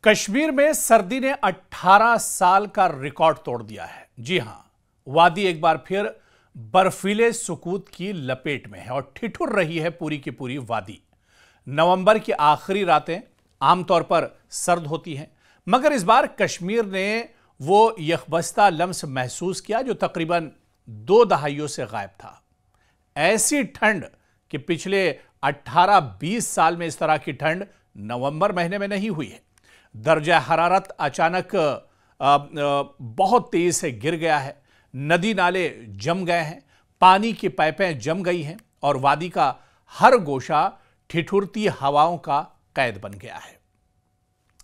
कश्मीर में सर्दी ने 18 साल का रिकॉर्ड तोड़ दिया है। जी हां, वादी एक बार फिर बर्फीले सुकूत की लपेट में है और ठिठुर रही है पूरी की पूरी वादी। नवंबर की आखिरी रातें आमतौर पर सर्द होती हैं, मगर इस बार कश्मीर ने वो यकबस्ता लम्स महसूस किया जो तकरीबन 2 दहाइयों से गायब था। ऐसी ठंड कि पिछले 18-20 साल में इस तरह की ठंड नवंबर महीने में नहीं हुई है। दर्जा हरारत अचानक बहुत तेजी से गिर गया है, नदी नाले जम गए हैं, पानी की पाइपें जम गई हैं और वादी का हर गोशा ठिठुरती हवाओं का कैद बन गया है।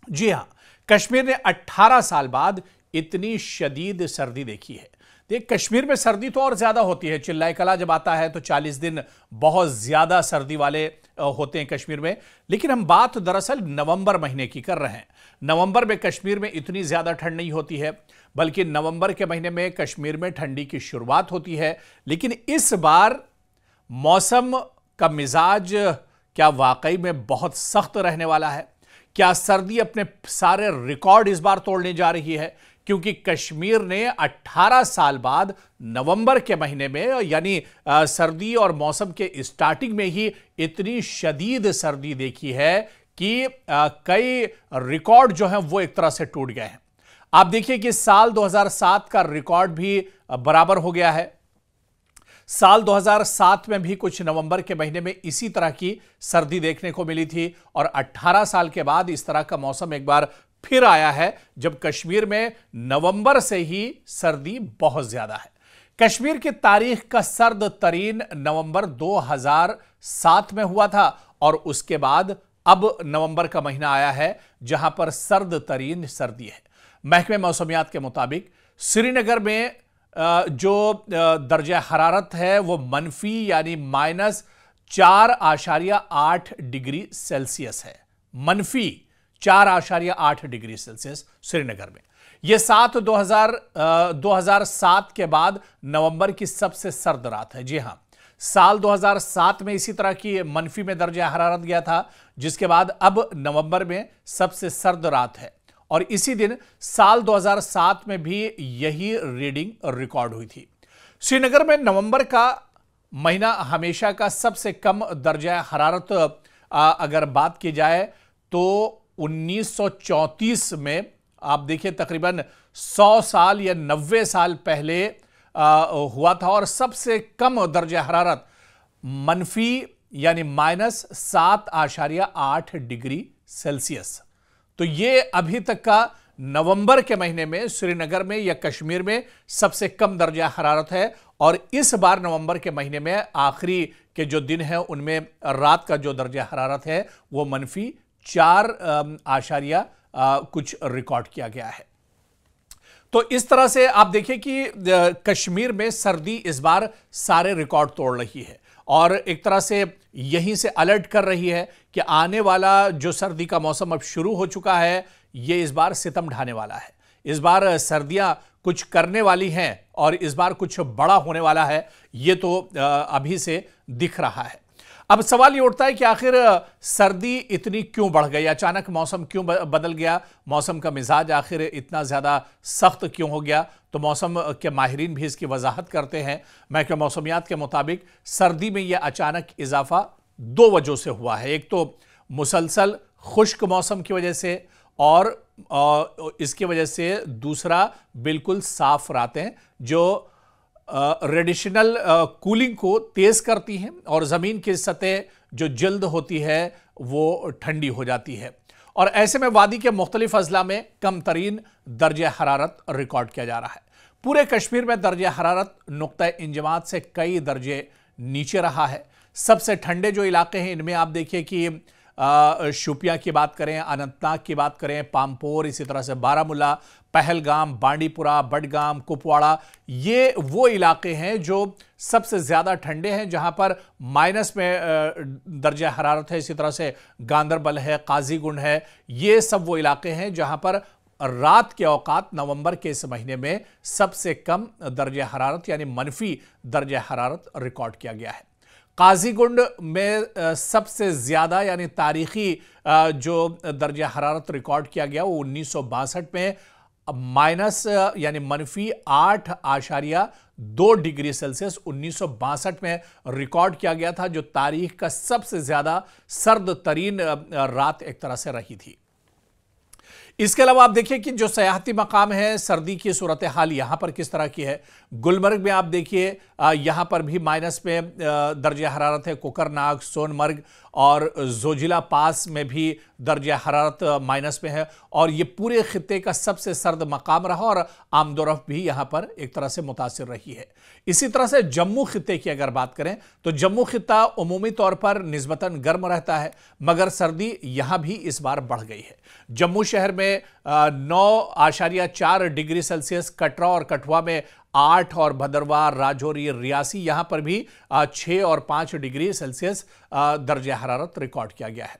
जी हां, कश्मीर ने 18 साल बाद इतनी शदीद सर्दी देखी है। देख, कश्मीर में सर्दी तो और ज्यादा होती है। चिल्लाई कला जब आता है तो 40 दिन बहुत ज्यादा सर्दी वाले होते हैं कश्मीर में, लेकिन हम बात दरअसल नवंबर महीने की कर रहे हैं। नवंबर में कश्मीर में इतनी ज्यादा ठंड नहीं होती है, बल्कि नवंबर के महीने में कश्मीर में ठंडी की शुरुआत होती है। लेकिन इस बार मौसम का मिजाज क्या वाकई में बहुत सख्त रहने वाला है? क्या सर्दी अपने सारे रिकॉर्ड इस बार तोड़ने जा रही है? क्योंकि कश्मीर ने 18 साल बाद नवंबर के महीने में, यानी सर्दी और मौसम के स्टार्टिंग में ही इतनी शदीद सर्दी देखी है कि कई रिकॉर्ड जो हैं वो एक तरह से टूट गए हैं। आप देखिए कि साल 2007 का रिकॉर्ड भी बराबर हो गया है। साल 2007 में भी कुछ नवंबर के महीने में इसी तरह की सर्दी देखने को मिली थी और 18 साल के बाद इस तरह का मौसम एक बार फिर आया है, जब कश्मीर में नवंबर से ही सर्दी बहुत ज्यादा है। कश्मीर की तारीख का सर्द तरीन नवंबर 2007 में हुआ था और उसके बाद अब नवंबर का महीना आया है जहां पर सर्द तरीन सर्दी है। महकमे मौसमियात के मुताबिक श्रीनगर में जो दर्जा हरारत है वो मनफी यानी -4.8 डिग्री सेल्सियस है। मनफी 4.8 डिग्री सेल्सियस श्रीनगर में। यह 2007 के बाद नवंबर की सबसे सर्द रात है। जी हां, साल 2007 में इसी तरह की मनफी में दर्जा हरारत गया था, जिसके बाद अब नवंबर में सबसे सर्द रात है और इसी दिन साल 2007 में भी यही रीडिंग रिकॉर्ड हुई थी। श्रीनगर में नवंबर का महीना हमेशा का सबसे कम दर्जा हरारत अगर बात की जाए तो 1934 में, आप देखिए तकरीबन 100 साल या 90 साल पहले हुआ था और सबसे कम दर्जा हरारत मनफी यानी -7.8 डिग्री सेल्सियस। तो ये अभी तक का नवंबर के महीने में श्रीनगर में या कश्मीर में सबसे कम दर्जा हरारत है और इस बार नवंबर के महीने में आखिरी के जो दिन हैं उनमें रात का जो दर्जा हरारत है वो -4 कुछ रिकॉर्ड किया गया है। तो इस तरह से आप देखिए कि कश्मीर में सर्दी इस बार सारे रिकॉर्ड तोड़ रही है और एक तरह से यहीं से अलर्ट कर रही है कि आने वाला जो सर्दी का मौसम अब शुरू हो चुका है, ये इस बार सितम ढाने वाला है। इस बार सर्दियां कुछ करने वाली हैं और इस बार कुछ बड़ा होने वाला है, ये तो अभी से दिख रहा है। अब सवाल ये उठता है कि आखिर सर्दी इतनी क्यों बढ़ गई, अचानक मौसम क्यों बदल गया, मौसम का मिजाज आखिर इतना ज़्यादा सख्त क्यों हो गया? तो मौसम के माहिरीन भी इसकी वजाहत करते हैं। महकमे मौसमियात के मुताबिक सर्दी में यह अचानक इजाफा 2 वजहों से हुआ है। एक तो मुसलसल खुश्क मौसम की वजह से और इसकी वजह से दूसरा बिल्कुल साफ रातें जो रेडिशनल कूलिंग को तेज करती हैं और ज़मीन की सतह जो जल्द होती है वो ठंडी हो जाती है और ऐसे में वादी के मुख्तलिफ अजला में कम तरीन दर्जा हरारत रिकॉर्ड किया जा रहा है। पूरे कश्मीर में दर्जा हरारत नुक्ता इंजमात से कई दर्जे नीचे रहा है। सबसे ठंडे जो इलाके हैं इनमें आप देखिए कि शोपियां की बात करें, अनंतनाग की बात करें, पामपोर, इसी तरह से बारामूला, पहलगाम, बांडीपुरा, बडगाम, कुपवाड़ा, ये वो इलाके हैं जो सबसे ज़्यादा ठंडे हैं, जहां पर माइनस में दर्जा हरारत है। इसी तरह से गांदरबल है, काजीगुंड है, ये सब वो इलाके हैं जहां पर रात के औकात नवंबर के इस महीने में सबसे कम दर्जा हरारत यानी मनफी दर्जा हरारत रिकॉर्ड किया गया है। काजीगुंड में सबसे ज्यादा यानी तारीखी जो दर्जा हरारत रिकॉर्ड किया गया वो 1962 में माइनस यानी -8.2 डिग्री सेल्सियस 1962 में रिकॉर्ड किया गया था, जो तारीख का सबसे ज्यादा सर्द तरीन रात एक तरह से रही थी। इसके अलावा आप देखिए कि जो सयाहती मकाम है, सर्दी की सूरत हाल यहां पर किस तरह की है। गुलमर्ग में आप देखिए यहां पर भी माइनस में दर्जा हरारत है। कोकरनाग, सोनमर्ग और जोजिला पास में भी दर्जा हरारत माइनस में है और ये पूरे खित्ते का सबसे सर्द मकाम रहा और आमदोरफ भी यहां पर एक तरह से मुतासिर रही है। इसी तरह से जम्मू खित्ते की अगर बात करें तो जम्मू खित्ता उमूमी तौर पर निस्बतन गर्म रहता है, मगर सर्दी यहां भी इस बार बढ़ गई है। जम्मू शहर में 9.4 डिग्री सेल्सियस, कटरा और कठुआ में 8 और भदरवाह, राजौरी, रियासी यहां पर भी 6 और 5 डिग्री सेल्सियस दर्जा हरारत रिकॉर्ड किया गया है।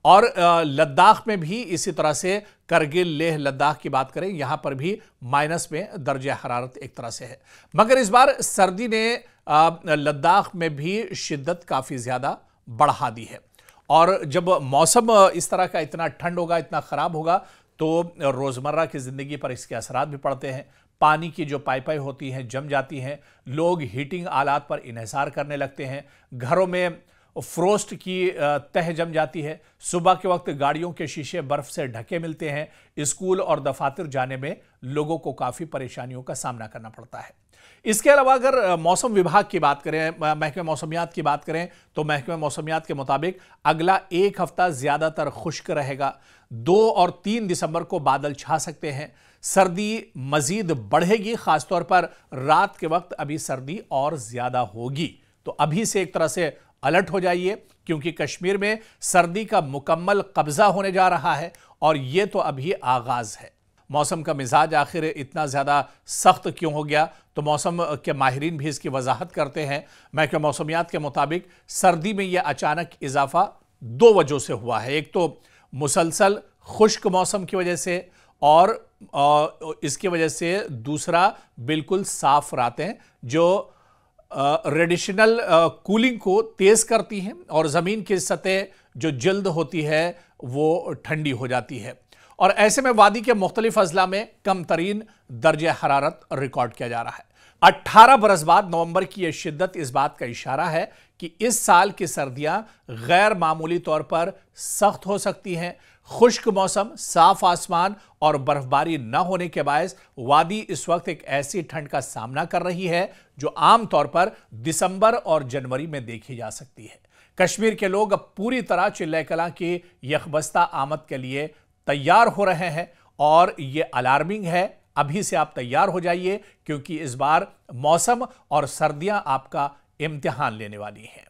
और लद्दाख में भी इसी तरह से, करगिल, लेह लद्दाख की बात करें यहां पर भी माइनस में दर्जा हरारत एक तरह से है। मगर इस बार सर्दी ने लद्दाख में भी शिद्दत काफी ज्यादा बढ़ा दी है और जब मौसम इस तरह का इतना ठंड होगा, इतना खराब होगा तो रोजमर्रा की जिंदगी पर इसके असरात भी पड़ते हैं। पानी की जो पाइपें होती हैं जम जाती हैं, लोग हीटिंग आलात पर इन्हिसार करने लगते हैं, घरों में फ्रोस्ट की तह जम जाती है, सुबह के वक्त गाड़ियों के शीशे बर्फ से ढके मिलते हैं, स्कूल और दफातर जाने में लोगों को काफ़ी परेशानियों का सामना करना पड़ता है। इसके अलावा अगर मौसम विभाग की बात करें, महकमे मौसमियात की बात करें तो महकमे मौसमियात के मुताबिक अगला एक हफ्ता ज़्यादातर खुश्क रहेगा। 2 और 3 दिसंबर को बादल छा सकते हैं। सर्दी मजीद बढ़ेगी, खासतौर पर रात के वक्त अभी सर्दी और ज़्यादा होगी। तो अभी से एक तरह से अलर्ट हो जाइए क्योंकि कश्मीर में सर्दी का मुकम्मल कब्जा होने जा रहा है और यह तो अभी आगाज है। मौसम का मिजाज आखिर इतना ज़्यादा सख्त क्यों हो गया, तो मौसम के माहिरीन भी इसकी वजाहत करते हैं। महकमे मौसमियात के मुताबिक सर्दी में यह अचानक इजाफा 2 वजहों से हुआ है। एक तो मुसलसल खुश्क मौसम की वजह से और इसकी वजह से दूसरा बिल्कुल साफ रातें जो रेडिशनल कूलिंग को तेज करती हैं और ज़मीन की सतह जो जल्द होती है वो ठंडी हो जाती है और ऐसे में वादी के मुख्तलिफ अजला में कम तरीन दर्जा हरारत रिकॉर्ड किया जा रहा है। 18 बरस बाद नवंबर की यह शिद्दत इस बात का इशारा है कि इस साल की सर्दियां गैर मामूली तौर पर सख्त हो सकती हैं। खुश्क मौसम, साफ आसमान और बर्फबारी न होने के बायस वादी इस वक्त एक ऐसी ठंड का सामना कर रही है जो आमतौर पर दिसंबर और जनवरी में देखी जा सकती है। कश्मीर के लोग अब पूरी तरह चिल्ले कलां की यकबस्ता आमद के लिए तैयार हो रहे हैं और यह अलार्मिंग है। अभी से आप तैयार हो जाइए क्योंकि इस बार मौसम और सर्दियां आपका इम्तिहान लेने वाली हैं।